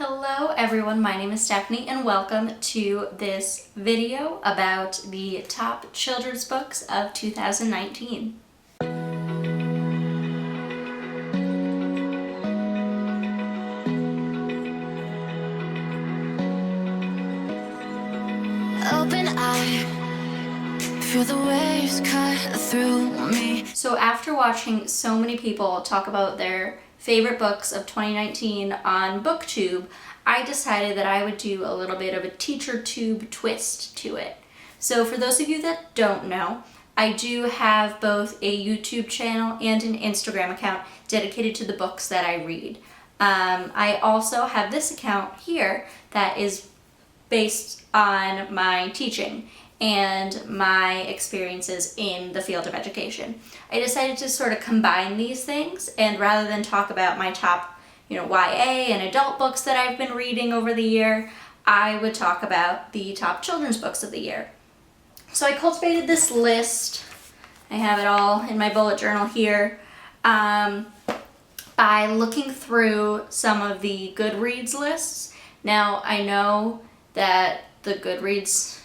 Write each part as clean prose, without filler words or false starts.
Hello everyone, my name is Stephanie and welcome to this video about the top children's books of 2019. Open eye, feel the waves cut through me. So after watching so many people talk about their favorite books of 2019 on BookTube, I decided that I would do a little bit of a TeacherTube twist to it. So for those of you that don't know, I do have both a YouTube channel and an Instagram account dedicated to the books that I read. I also have this account here that is based on my teaching and my experiences in the field of education. I decided to sort of combine these things, and rather than talk about my top, YA and adult books that I've been reading over the year, I would talk about the top children's books of the year. So I cultivated this list. I have it all in my bullet journal here, by looking through some of the Goodreads lists. Now, I know that the Goodreads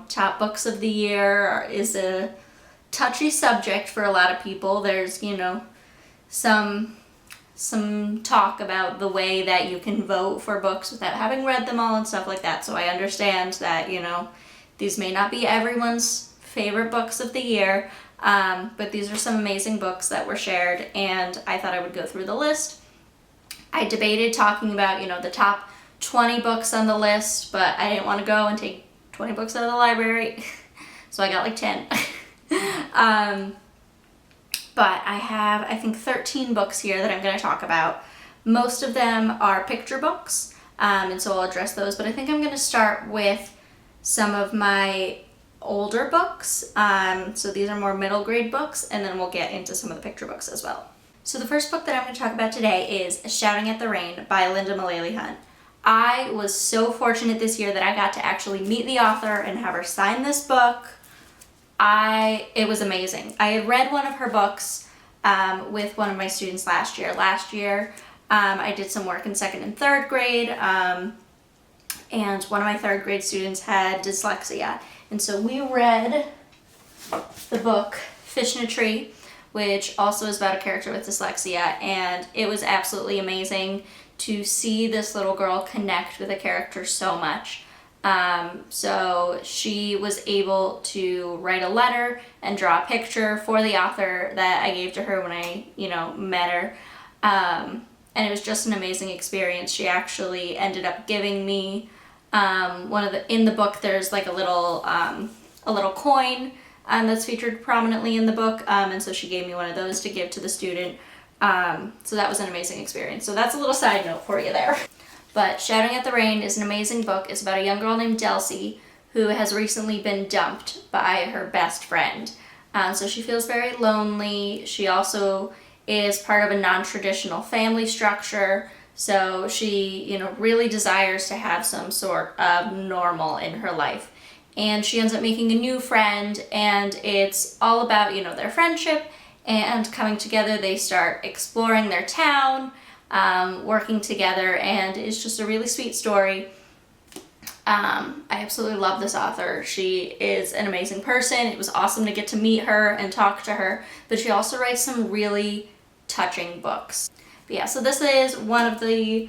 top books of the year is a touchy subject for a lot of people. There's, some talk about the way that you can vote for books without having read them all and stuff like that. So I understand that, these may not be everyone's favorite books of the year, but these are some amazing books that were shared, and I thought I would go through the list. I debated talking about, the top 20 books on the list, but I didn't want to go and take 20 books out of the library, so I got like 10. But I have, I think, 13 books here that I'm going to talk about. Most of them are picture books, and so I'll address those, but I think I'm going to start with some of my older books. So these are more middle grade books, and then we'll get into some of the picture books as well. So the first book that I'm going to talk about today is Shouting at the Rain by Linda Mullally Hunt. I was so fortunate this year that I got to actually meet the author and have her sign this book. It was amazing. I had read one of her books with one of my students last year. I did some work in second and third grade, and one of my third grade students had dyslexia. And so we read the book Fish in a Tree, which also is about a character with dyslexia, and it was absolutely amazing to see this little girl connect with a character so much. So she was able to write a letter and draw a picture for the author that I gave to her when I, met her. And it was just an amazing experience. She actually ended up giving me in the book there's like a little coin that's featured prominently in the book. And so she gave me one of those to give to the student. So that was an amazing experience. So that's a little side note for you there. But Shouting at the Rain is an amazing book. It's about a young girl named Delcy who has recently been dumped by her best friend. So she feels very lonely. She also is part of a non-traditional family structure. So she, really desires to have some sort of normal in her life. And she ends up making a new friend, and it's all about, their friendship and coming together. They start exploring their town, working together, and it's just a really sweet story. I absolutely love this author. She is an amazing person. It was awesome to get to meet her and talk to her, but she also writes some really touching books. But yeah, so this is one of the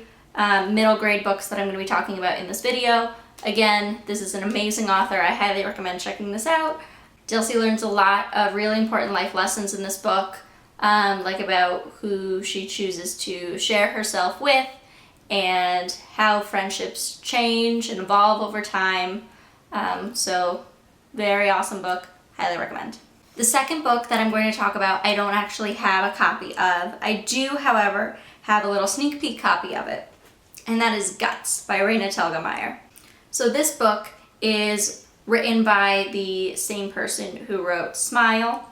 middle grade books that I'm going to be talking about in this video. Again, this is an amazing author. I highly recommend checking this out. Delcy learns a lot of really important life lessons in this book, like about who she chooses to share herself with and how friendships change and evolve over time. So very awesome book, highly recommend. The second book that I'm going to talk about, I don't actually have a copy of. I do, however, have a little sneak peek copy of it, and that is Guts by Raina Telgemeier. So this book is written by the same person who wrote Smile,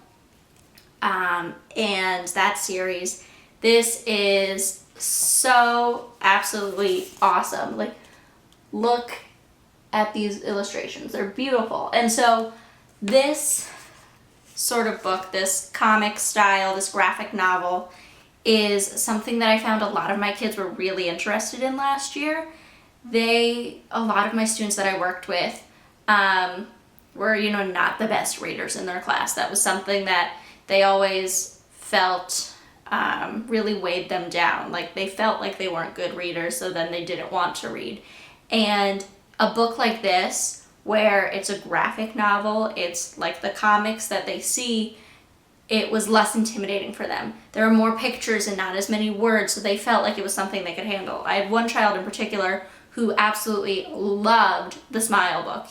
and that series. This is so absolutely awesome. Like, look at these illustrations. They're beautiful. And so this sort of book, this comic style, this graphic novel, is something that I found a lot of my kids were really interested in last year. A lot of my students that I worked with were, not the best readers in their class. That was something that they always felt really weighed them down. Like they felt like they weren't good readers, so then they didn't want to read. And a book like this, where it's a graphic novel, it's like the comics that they see, it was less intimidating for them. There were more pictures and not as many words, so they felt like it was something they could handle. I had one child in particular who absolutely loved the Smile book.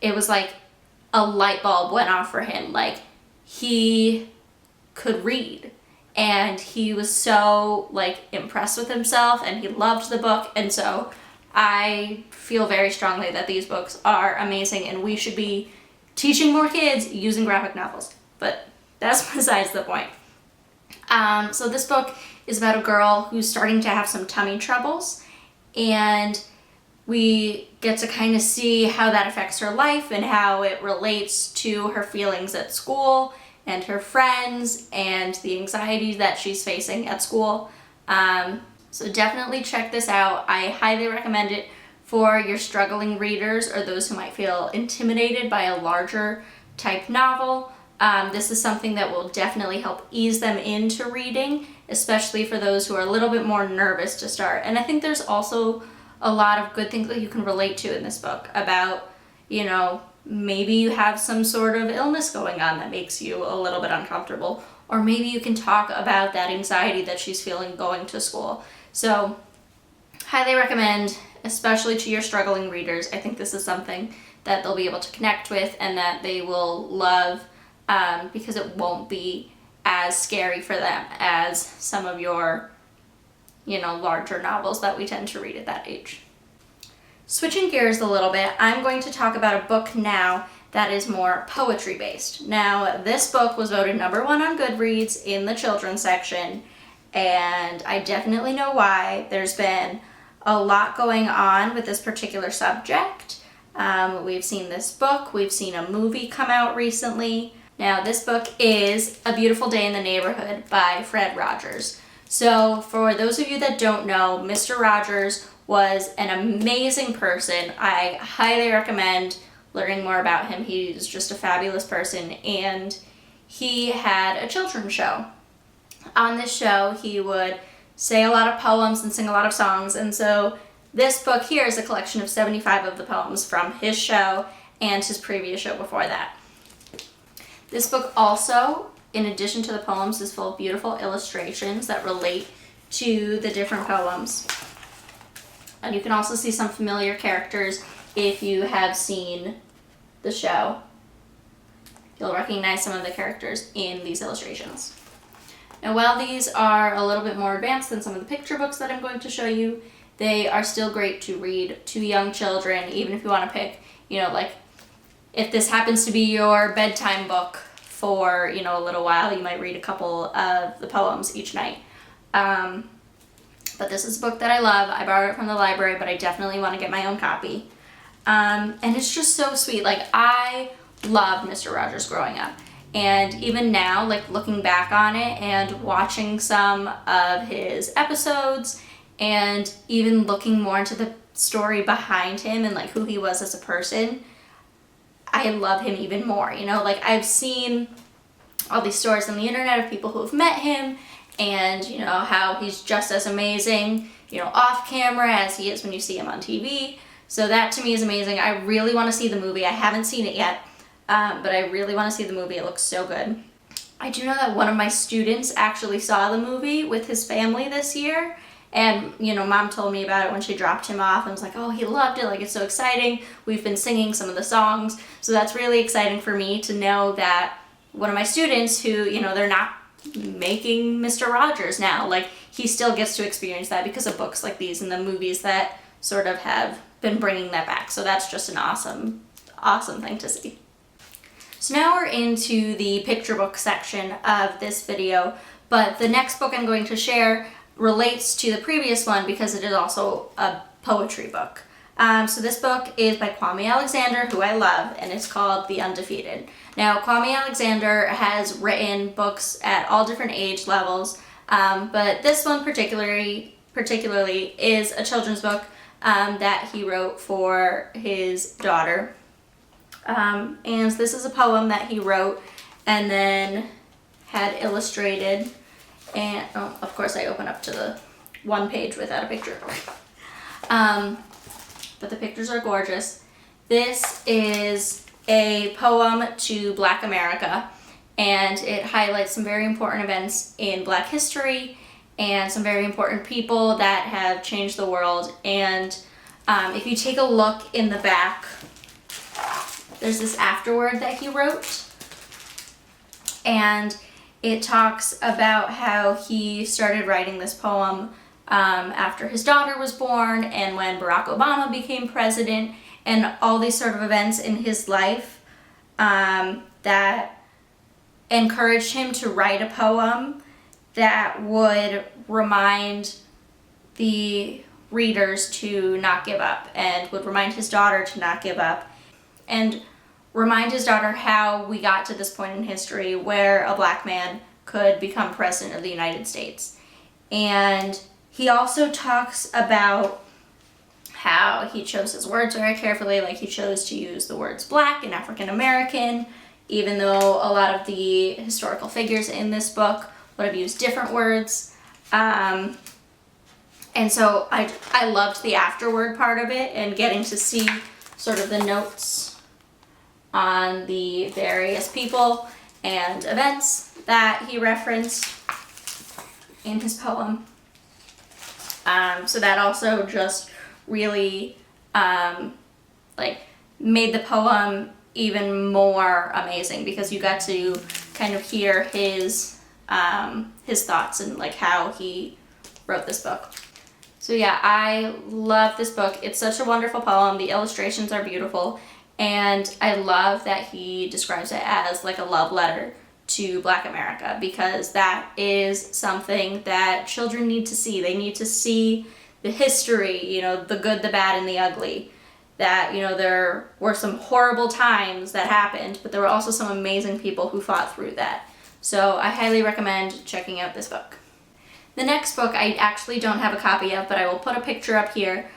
It was like a light bulb went off for him. Like, he could read, and he was so impressed with himself, and he loved the book. And so I feel very strongly that these books are amazing, and we should be teaching more kids using graphic novels. But that's besides the point. So this book is about a girl who's starting to have some tummy troubles, and we get to kind of see how that affects her life and how it relates to her feelings at school and her friends and the anxiety that she's facing at school. So definitely check this out. I highly recommend it for your struggling readers or those who might feel intimidated by a larger type novel. This is something that will definitely help ease them into reading, especially for those who are a little bit more nervous to start. And I think there's also a lot of good things that you can relate to in this book about, maybe you have some sort of illness going on that makes you a little bit uncomfortable, or maybe you can talk about that anxiety that she's feeling going to school. So highly recommend, especially to your struggling readers. I think this is something that they'll be able to connect with and that they will love, because it won't be as scary for them as some of your, larger novels that we tend to read at that age. Switching gears a little bit, I'm going to talk about a book now that is more poetry based. Now, this book was voted #1 on Goodreads in the children's section, and I definitely know why. There's been a lot going on with this particular subject. We've seen this book, we've seen a movie come out recently. Now, this book is A Beautiful Day in the Neighborhood by Fred Rogers. So for those of you that don't know, Mr. Rogers was an amazing person. I highly recommend learning more about him. He's just a fabulous person, and he had a children's show. On this show, he would say a lot of poems and sing a lot of songs, and so this book here is a collection of 75 of the poems from his show and his previous show before that. This book also, in addition to the poems, is full of beautiful illustrations that relate to the different poems. And you can also see some familiar characters if you have seen the show. You'll recognize some of the characters in these illustrations. Now, while these are a little bit more advanced than some of the picture books that I'm going to show you, they are still great to read to young children, even if you want to pick, if this happens to be your bedtime book for, a little while, you might read a couple of the poems each night. But this is a book that I love. I borrowed it from the library, but I definitely want to get my own copy. And it's just so sweet. I loved Mr. Rogers growing up. And even now, looking back on it and watching some of his episodes and even looking more into the story behind him and who he was as a person, I love him even more. I've seen all these stories on the internet of people who have met him and, how he's just as amazing, off camera as he is when you see him on TV. So that to me is amazing. I really want to see the movie. I haven't seen it yet, but I really want to see the movie. It looks so good. I do know that one of my students actually saw the movie with his family this year. And, Mom told me about it when she dropped him off and was like, oh, he loved it. It's so exciting. We've been singing some of the songs. So that's really exciting for me to know that one of my students who, they're not making Mr. Rogers now. He still gets to experience that because of books like these and the movies that sort of have been bringing that back. So that's just an awesome, awesome thing to see. So now we're into the picture book section of this video, but the next book I'm going to share relates to the previous one because it is also a poetry book. So this book is by Kwame Alexander, who I love, and it's called The Undefeated. Now, Kwame Alexander has written books at all different age levels, but this one particularly is a children's book that he wrote for his daughter. And this is a poem that he wrote and then had illustrated. And, oh, of course I open up to the one page without a picture. But the pictures are gorgeous. This is a poem to Black America, and it highlights some very important events in Black history and some very important people that have changed the world. And if you take a look in the back, there's this afterword that he wrote, and it talks about how he started writing this poem after his daughter was born and when Barack Obama became president, and all these sort of events in his life that encouraged him to write a poem that would remind the readers to not give up, and would remind his daughter to not give up, and remind his daughter how we got to this point in history where a Black man could become president of the United States. And he also talks about how he chose his words very carefully, like he chose to use the words Black and African American, even though a lot of the historical figures in this book would have used different words. And so I loved the afterword part of it and getting to see sort of the notes on the various people and events that he referenced in his poem. So that also just really made the poem even more amazing, because you got to kind of hear his thoughts and like how he wrote this book. So yeah, I love this book. It's such a wonderful poem. The illustrations are beautiful, and I love that he describes it as like a love letter to Black America, because that is something that children need to see. They need to see the history, the good, the bad, and the ugly. That, there were some horrible times that happened, but there were also some amazing people who fought through that. So I highly recommend checking out this book. The next book I actually don't have a copy of, but I will put a picture up here,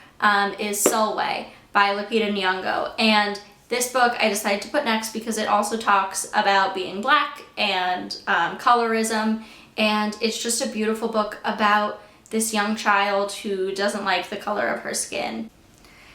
is Soloway by Lupita Nyong'o. And this book I decided to put next because it also talks about being Black and colorism, and it's just a beautiful book about this young child who doesn't like the color of her skin.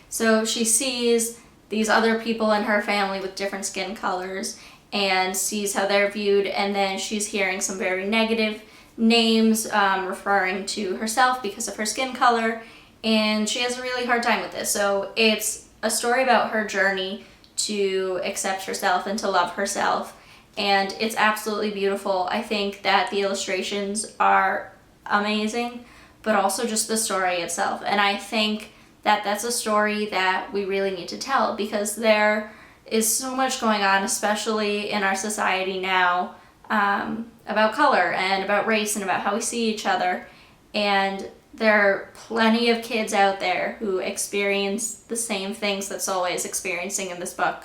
So she sees these other people in her family with different skin colors and sees how they're viewed, and then she's hearing some very negative names referring to herself because of her skin color, and she has a really hard time with this. So it's a story about her journey to accept herself and to love herself, and it's absolutely beautiful. I think that the illustrations are amazing, but also just the story itself. And I think that that's a story that we really need to tell, because there is so much going on, especially in our society now, about color and about race and about how we see each other. And there are plenty of kids out there who experience the same things that Soloway is experiencing in this book.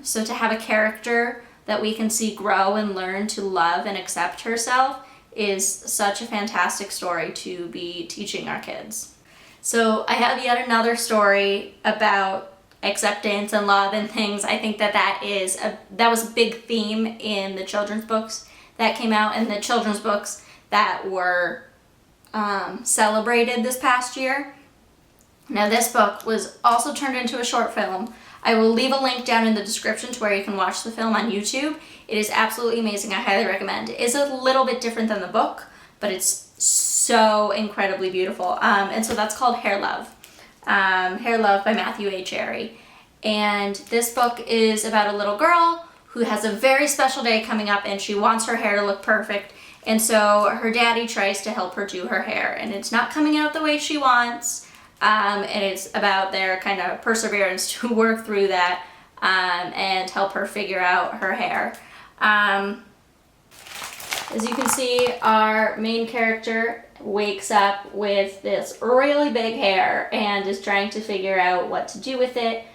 So to have a character that we can see grow and learn to love and accept herself is such a fantastic story to be teaching our kids. So I have yet another story about acceptance and love and things. I think that was a big theme in the children's books that came out, and the children's books that were celebrated this past year. Now this book was also turned into a short film. I will leave a link down in the description to where you can watch the film on YouTube. It is absolutely amazing. I highly recommend. It is a little bit different than the book, but it's so incredibly beautiful. And so that's called Hair Love. Hair Love by Matthew A. Cherry. And this book is about a little girl who has a very special day coming up, and she wants her hair to look perfect. And so her daddy tries to help her do her hair, and it's not coming out the way she wants. And it's about their kind of perseverance to work through that and help her figure out her hair. As you can see, our main character wakes up with this really big hair and is trying to figure out what to do with it.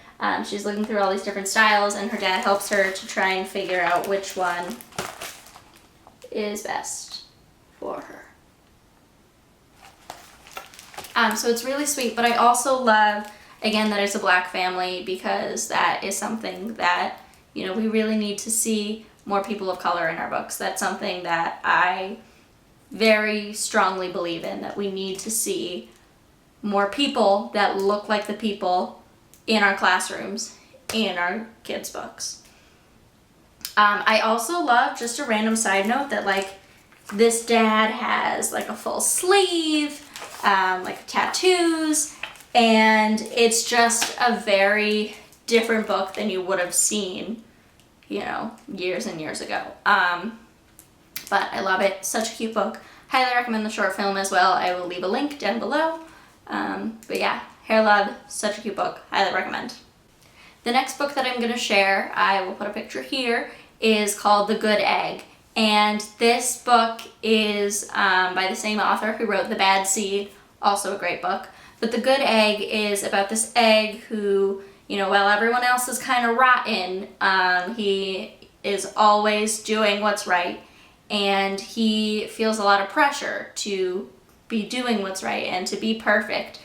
She's looking through all these different styles, and her dad helps her to try and figure out which one is best for her. So it's really sweet, but I also love, again, that it's a Black family, because that is something that, you know, we really need to see more people of color in our books. That's something that I very strongly believe in, that we need to see more people that look like the people in our classrooms, in our kids' books. I also love, just a random side note, that like this dad has like a full sleeve, like tattoos, and it's just a very different book than you would have seen, you know, years and years ago. But I love it. Such a cute book. Highly recommend the short film as well. I will leave a link down below. But yeah, Hair Love, such a cute book. Highly recommend. The next book that I'm going to share, I will put a picture here, is called The Good Egg. And this book is by the same author who wrote The Bad Seed, also a great book. But The Good Egg is about this egg who, you know, while everyone else is kind of rotten, he is always doing what's right. And he feels a lot of pressure to be doing what's right and to be perfect,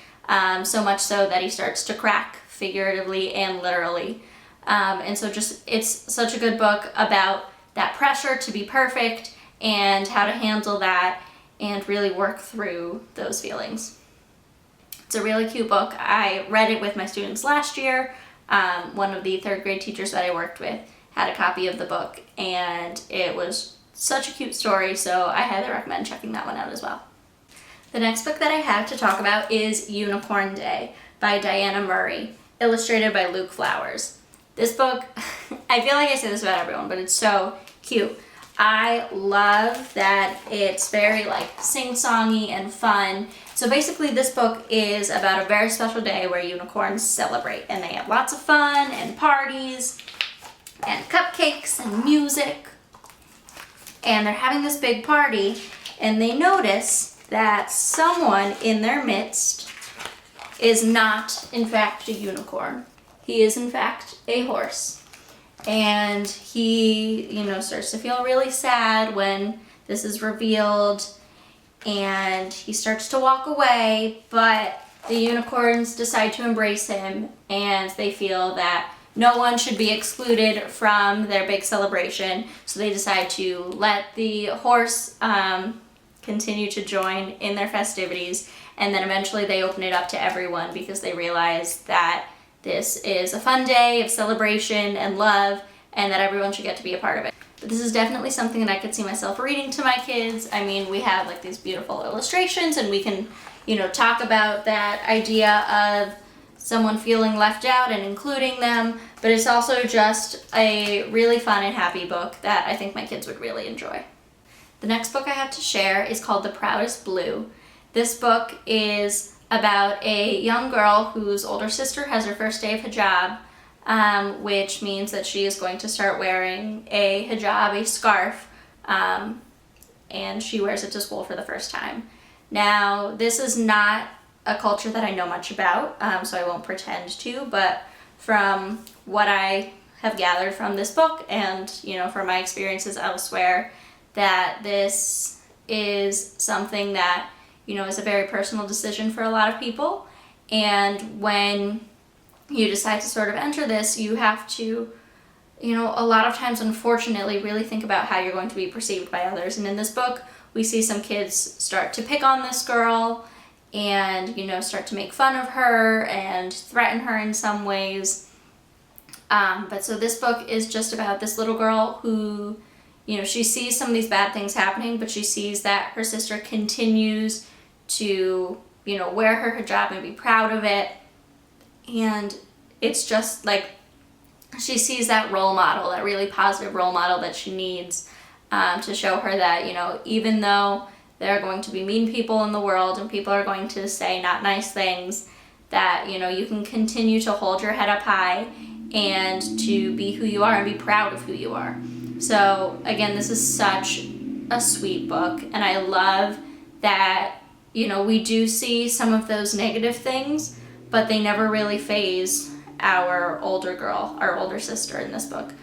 so much so that he starts to crack, figuratively and literally. And so just, it's such a good book about that pressure to be perfect and how to handle that and really work through those feelings. It's a really cute book. I read it with my students last year. One of the 3rd grade teachers that I worked with had a copy of the book, and it was such a cute story, so I highly recommend checking that one out as well. The next book that I have to talk about is Unicorn Day by Diana Murray, illustrated by Luke Flowers. This book, I feel like I say this about everyone, but it's so cute. I love that it's very like sing-songy and fun. So basically this book is about a very special day where unicorns celebrate, and they have lots of fun and parties and cupcakes and music. And they're having this big party, and they notice that someone in their midst is not, in fact, a unicorn. He is, in fact, a horse. And he, you know, starts to feel really sad when this is revealed, and he starts to walk away, but the unicorns decide to embrace him, and they feel that no one should be excluded from their big celebration, so they decide to let the horse continue to join in their festivities, and then eventually they open it up to everyone because they realize that this is a fun day of celebration and love, and that everyone should get to be a part of it. But this is definitely something that I could see myself reading to my kids. I mean, we have like these beautiful illustrations, and we can, you know, talk about that idea of someone feeling left out and including them, but it's also just a really fun and happy book that I think my kids would really enjoy. The next book I have to share is called The Proudest Blue. This book is about a young girl whose older sister has her first day of hijab, which means that she is going to start wearing a hijab, a scarf, and she wears it to school for the first time. Now, this is not a culture that I know much about, so I won't pretend to, but from what I have gathered from this book and, you know, from my experiences elsewhere, that this is something that, you know, is a very personal decision for a lot of people. And when you decide to sort of enter this, you have to, you know, a lot of times, unfortunately, really think about how you're going to be perceived by others. And in this book, we see some kids start to pick on this girl and, you know, start to make fun of her and threaten her in some ways. But so this book is just about this little girl who, you know, she sees some of these bad things happening, but she sees that her sister continues to, you know, wear her hijab and be proud of it. And it's just like, she sees that role model, that really positive role model that she needs to show her that, you know, even though there are going to be mean people in the world and people are going to say not nice things, that, you know, you can continue to hold your head up high and to be who you are and be proud of who you are. So again, this is such a sweet book, and I love that we do see some of those negative things, but they never really faze our older sister in this book.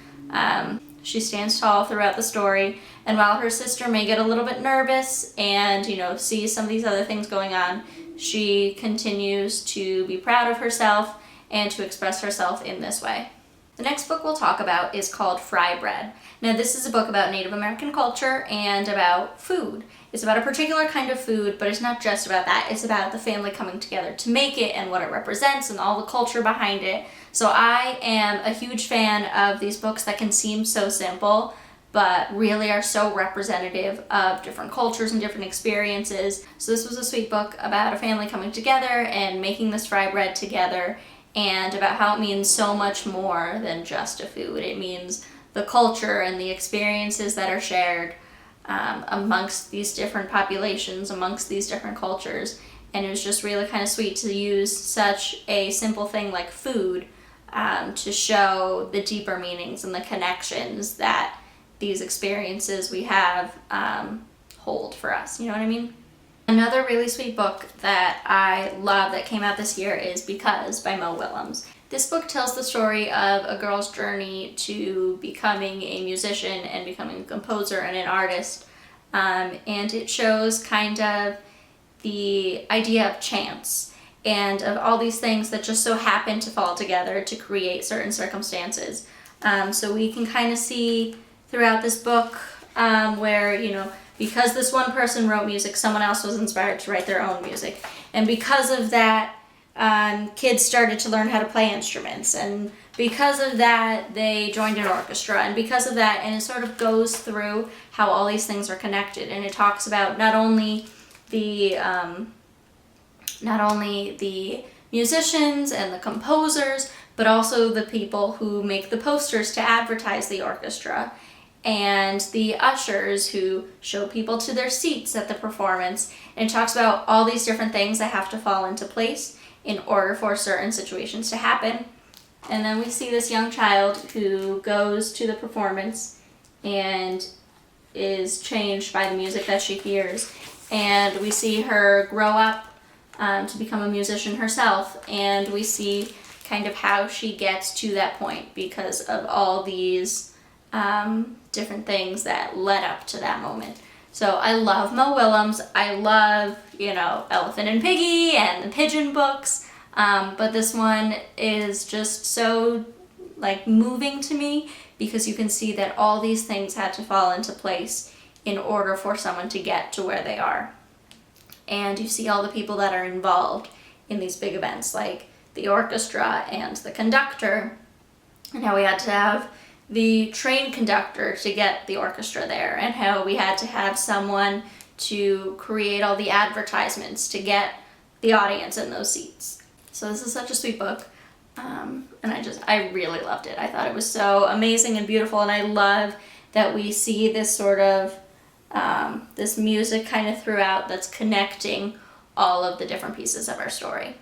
She stands tall throughout the story, and while her sister may get a little bit nervous and, see some of these other things going on, she continues to be proud of herself and to express herself in this way. The next book we'll talk about is called Fry Bread. Now, this is a book about Native American culture and about food. It's about a particular kind of food, but it's not just about that. It's about the family coming together to make it and what it represents and all the culture behind it. So I am a huge fan of these books that can seem so simple, but really are so representative of different cultures and different experiences. So this was a sweet book about a family coming together and making this fry bread together, and about how it means so much more than just a food. It means the culture and the experiences that are shared amongst these different populations, amongst these different cultures. And it was just really kind of sweet to use such a simple thing like food to show the deeper meanings and the connections that these experiences we have hold for us. You know what I mean? Another really sweet book that I love that came out this year is Because by Mo Willems. This book tells the story of a girl's journey to becoming a musician and becoming a composer and an artist. And it shows kind of the idea of chance and of all these things that just so happen to fall together to create certain circumstances. So we can kind of see throughout this book where, because this one person wrote music, someone else was inspired to write their own music. And because of that, kids started to learn how to play instruments. And because of that, they joined an orchestra. And because of that, and it sort of goes through how all these things are connected. And it talks about not only the musicians and the composers, but also the people who make the posters to advertise the orchestra, and the ushers who show people to their seats at the performance. And it talks about all these different things that have to fall into place in order for certain situations to happen. And then we see this young child who goes to the performance and is changed by the music that she hears. And we see her grow up to become a musician herself. And we see kind of how she gets to that point because of all these different things that led up to that moment. So I love Mo Willems. I love, Elephant and Piggy and the Pigeon books. But this one is just so moving to me because you can see that all these things had to fall into place in order for someone to get to where they are. And you see all the people that are involved in these big events, like the orchestra and the conductor, and how we had to have the train conductor to get the orchestra there, and how we had to have someone to create all the advertisements to get the audience in those seats. So this is such a sweet book, and I really loved it. I thought it was so amazing and beautiful, and I love that we see this sort of this music kind of throughout that's connecting all of the different pieces of our story.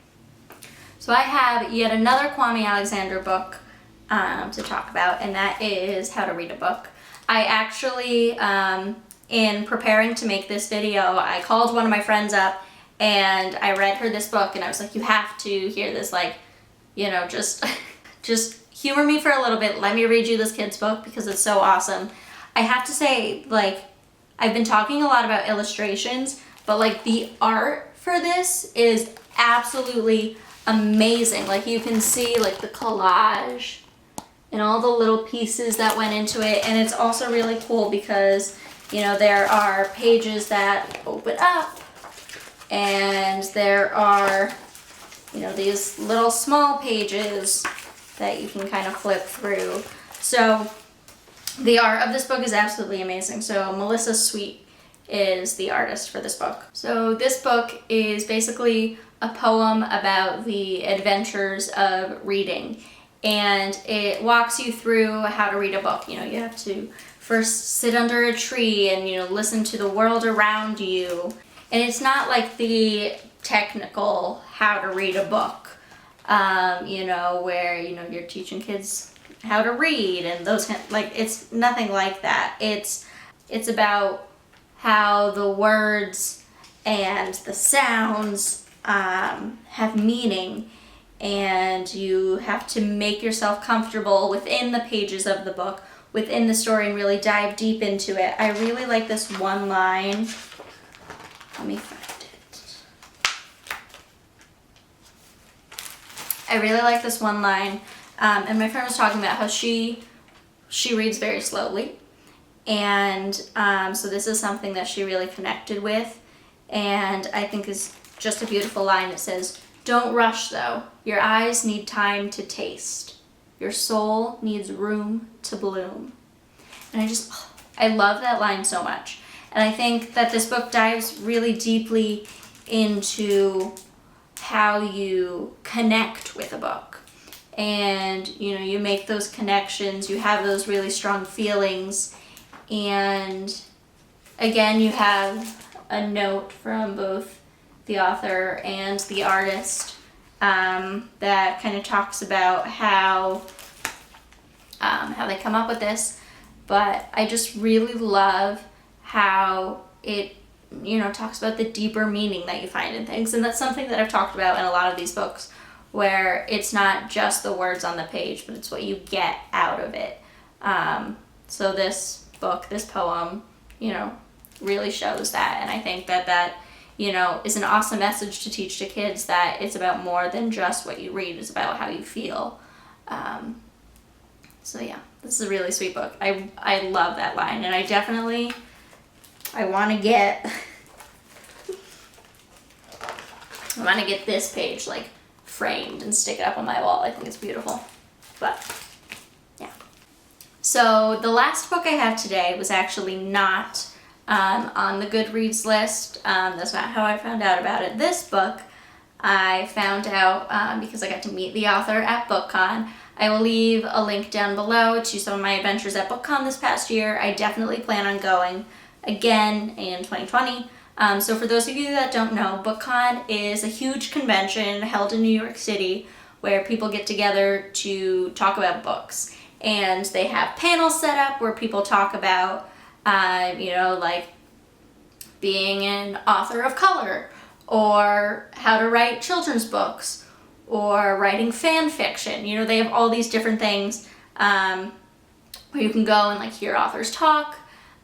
So I have yet another Kwame Alexander book to talk about, and that is How to Read a Book. I actually, in preparing to make this video, I called one of my friends up and I read her this book, and I was like, you have to hear this, just humor me for a little bit, let me read you this kid's book because it's so awesome. I have to say, I've been talking a lot about illustrations, but the art for this is absolutely amazing. You can see the collage and all the little pieces that went into it. And it's also really cool because, there are pages that open up, and there are, these little small pages that you can kind of flip through. So the art of this book is absolutely amazing. So Melissa Sweet is the artist for this book. So this book is basically a poem about the adventures of reading. And it walks you through how to read a book. You have to first sit under a tree and, listen to the world around you. And it's not like the technical how to read a book, where, you're teaching kids how to read and those it's nothing like that. It's about how the words and the sounds have meaning, and you have to make yourself comfortable within the pages of the book, within the story, and really dive deep into it. I really like this one line. Let me find it. I really like this one line, and my friend was talking about how she reads very slowly, and so this is something that she really connected with, and I think is just a beautiful line. It says, "Don't rush though. Your eyes need time to taste. Your soul needs room to bloom." And I love that line so much. And I think that this book dives really deeply into how you connect with a book. And, you know, you make those connections, you have those really strong feelings. And again, you have a note from both the author and the artist that kind of talks about how they come up with this. But I just really love how it, you know, talks about the deeper meaning that you find in things. And that's something that I've talked about in a lot of these books, where it's not just the words on the page, but it's what you get out of it. So this book, this poem, you know, really shows that. And I think that, you know, is an awesome message to teach to kids, that it's about more than just what you read. It's about how you feel. So yeah, this is a really sweet book. I love that line, and I want to get this page like framed and stick it up on my wall. I think it's beautiful. But yeah. So the last book I have today was actually not on the Goodreads list. That's not how I found out about it. This book I found out because I got to meet the author at BookCon. I will leave a link down below to some of my adventures at BookCon this past year. I definitely plan on going again in 2020. So for those of you that don't know, BookCon is a huge convention held in New York City where people get together to talk about books. And they have panels set up where people talk about, you know, like being an author of color, or how to write children's books, or writing fan fiction. You know, they have all these different things where you can go and like hear authors talk.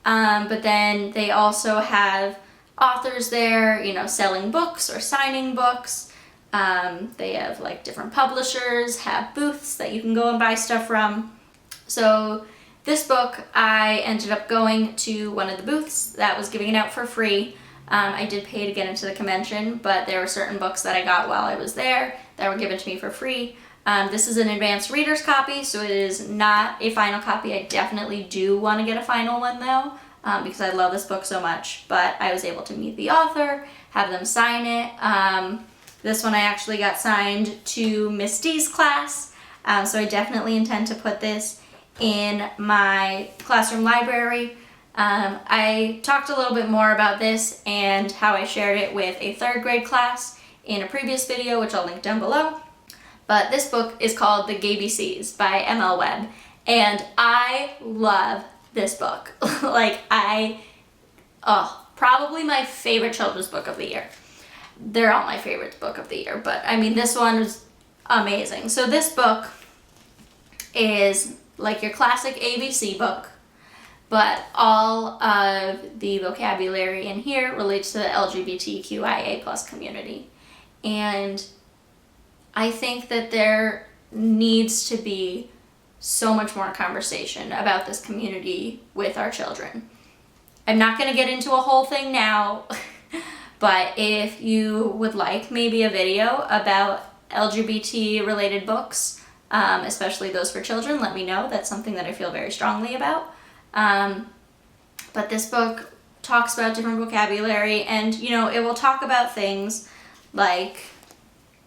But then they also have authors there, you know, selling books or signing books. They have like different publishers, have booths that you can go and buy stuff from. So this book, I ended up going to one of the booths that was giving it out for free. I did pay to get into the convention, but there were certain books that I got while I was there that were given to me for free. This is an advanced reader's copy, so it is not a final copy. I definitely do want to get a final one though, because I love this book so much. But I was able to meet the author, have them sign it. This one I actually got signed to Miss D's class, so I definitely intend to put this in my classroom library. I talked a little bit more about this and how I shared it with a 3rd grade class in a previous video, which I'll link down below. But this book is called The GABCs by M.L. Webb, and I love this book. Probably my favorite children's book of the year. They're all my favorite book of the year, but I mean, this one is amazing. So this book is like your classic ABC book, but all of the vocabulary in here relates to the LGBTQIA+ community. And I think that there needs to be so much more conversation about this community with our children. I'm not going to get into a whole thing now, but if you would like maybe a video about LGBT related books, especially those for children, let me know. That's something that I feel very strongly about. But this book talks about different vocabulary, and you know, it will talk about things like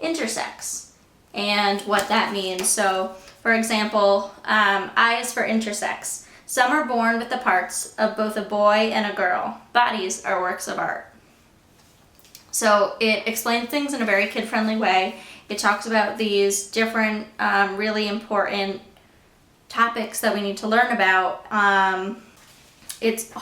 intersex and what that means. So for example, I is for intersex. Some are born with the parts of both a boy and a girl. Bodies are works of art. So it explains things in a very kid-friendly way. It talks about these different really important topics that we need to learn about. It's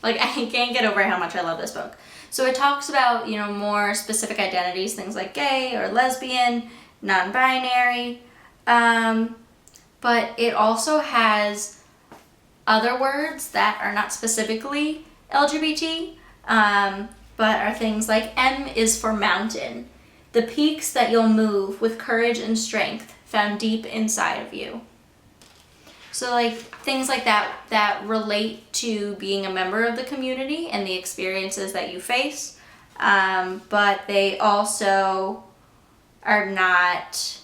like, I can't get over how much I love this book. So it talks about, more specific identities, things like gay or lesbian, non-binary, but it also has other words that are not specifically LGBT, but are things like M is for mountain, the peaks that you'll move with courage and strength found deep inside of you. So like things like that relate to being a member of the community and the experiences that you face, but they also are not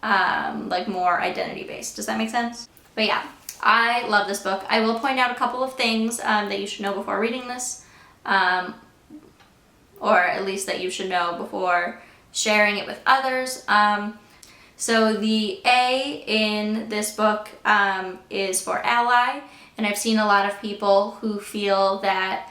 like more identity based. Does that make sense? But yeah, I love this book. I will point out a couple of things that you should know before reading this, or at least that you should know before sharing it with others. So the A in this book is for ally, and I've seen a lot of people who feel that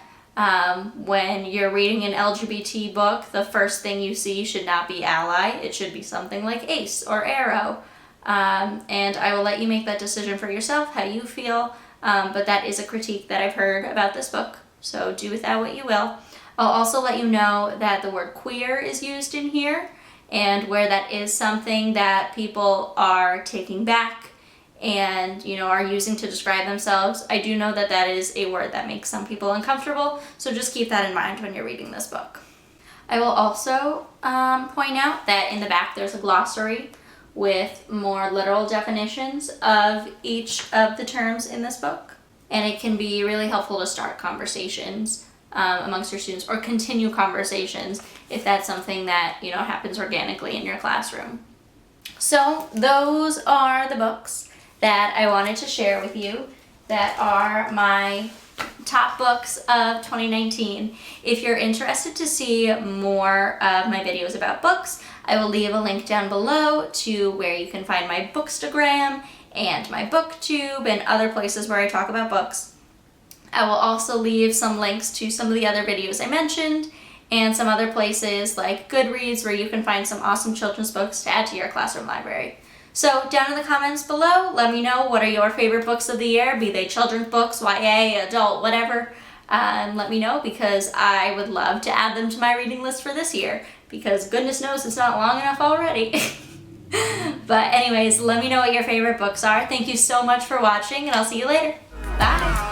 when you're reading an LGBT book, the first thing you see should not be ally. It should be something like ace or arrow. And I will let you make that decision for yourself, how you feel, but that is a critique that I've heard about this book, so do with that what you will. I'll also let you know that the word queer is used in here, and where that is something that people are taking back and are using to describe themselves. I do know that that is a word that makes some people uncomfortable, so just keep that in mind when you're reading this book. I will also point out that in the back there's a glossary with more literal definitions of each of the terms in this book, and it can be really helpful to start conversations amongst your students, or continue conversations if that's something that happens organically in your classroom. So those are the books that I wanted to share with you that are my top books of 2019. If you're interested to see more of my videos about books, I will leave a link down below to where you can find my Bookstagram and my BookTube and other places where I talk about books. I will also leave some links to some of the other videos I mentioned and some other places like Goodreads where you can find some awesome children's books to add to your classroom library. So down in the comments below, let me know what are your favorite books of the year, be they children's books, YA, adult, whatever. Let me know, because I would love to add them to my reading list for this year, because goodness knows it's not long enough already. But anyways, let me know what your favorite books are. Thank you so much for watching, and I'll see you later. Bye!